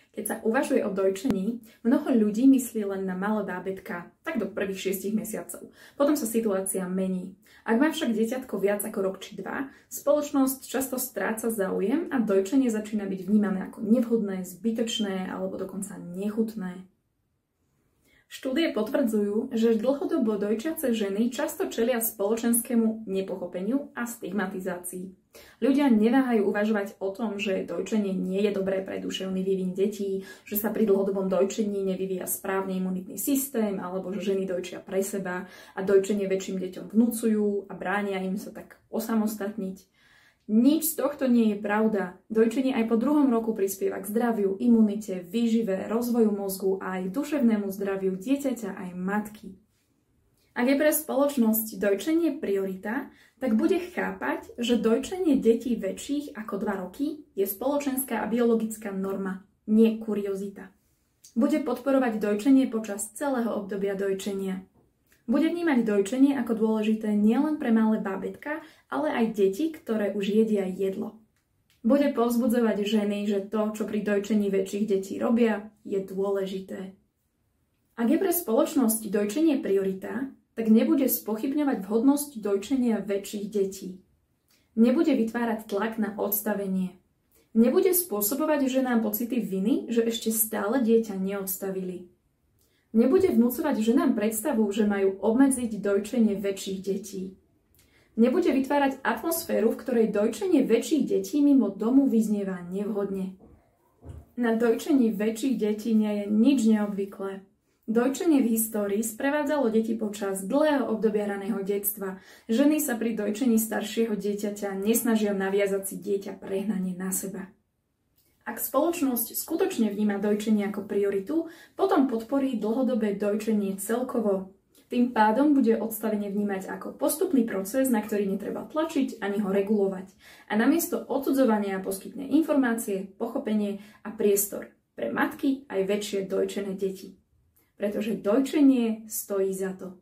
Keď sa uvažuje o dojčení, mnoho ľudí myslí len na malé bábätká, tak do prvých 6 mesiacov. Potom sa situácia mení. Ak má však dieťatko viac ako rok či dva, spoločnosť často stráca záujem a dojčenie začína byť vnímané ako nevhodné, zbytočné alebo dokonca nechutné. Štúdie potvrdzujú, že dlhodobo dojčiace ženy často čelia spoločenskému nepochopeniu a stigmatizácii. Ľudia neváhajú uvažovať o tom, že dojčenie nie je dobré pre duševný vývin detí, že sa pri dlhodobom dojčení nevyvíja správny imunitný systém, alebo že ženy dojčia pre seba a dojčenie väčším deťom vnúcujú a bránia im sa tak osamostatniť. Nič z tohto nie je pravda. Dojčenie aj po 2. roku prispieva k zdraviu, imunite, výžive, rozvoju mozgu a aj duševnému zdraviu dieťaťa aj matky. Ak je pre spoločnosť dojčenie priorita, tak bude chápať, že dojčenie detí väčších ako 2 roky je spoločenská a biologická norma, nie kuriozita. Bude podporovať dojčenie počas celého obdobia dojčenia. Bude vnímať dojčenie ako dôležité nielen pre malé bábätká, ale aj deti, ktoré už jedia jedlo. Bude povzbudzovať ženy, že to, čo pri dojčení väčších detí robia, je dôležité. Ak je pre spoločnosť dojčenie priorita, tak nebude spochybňovať vhodnosť dojčenia väčších detí. Nebude vytvárať tlak na odstavenie. Nebude spôsobovať ženám pocity viny, že ešte stále dieťa neodstavili. Nebude vnúcovať ženám predstavu, že majú obmedziť dojčenie väčších detí. Nebude vytvárať atmosféru, v ktorej dojčenie väčších detí mimo domu vyznieva nevhodne. Na dojčení väčších detí nie je nič neobvyklé. Dojčenie v histórii sprevádzalo deti počas dlhého obdobia raného detstva. Ženy sa pri dojčení staršieho dieťaťa nesnažia naviazať si dieťa prehnane na seba. Ak spoločnosť skutočne vníma dojčenie ako prioritu, potom podporí dlhodobé dojčenie celkovo. Tým pádom bude odstavenie vnímať ako postupný proces, na ktorý netreba tlačiť ani ho regulovať. A namiesto odsudzovania poskytne informácie, pochopenie a priestor pre matky aj väčšie dojčené deti. Pretože dojčenie stojí za to.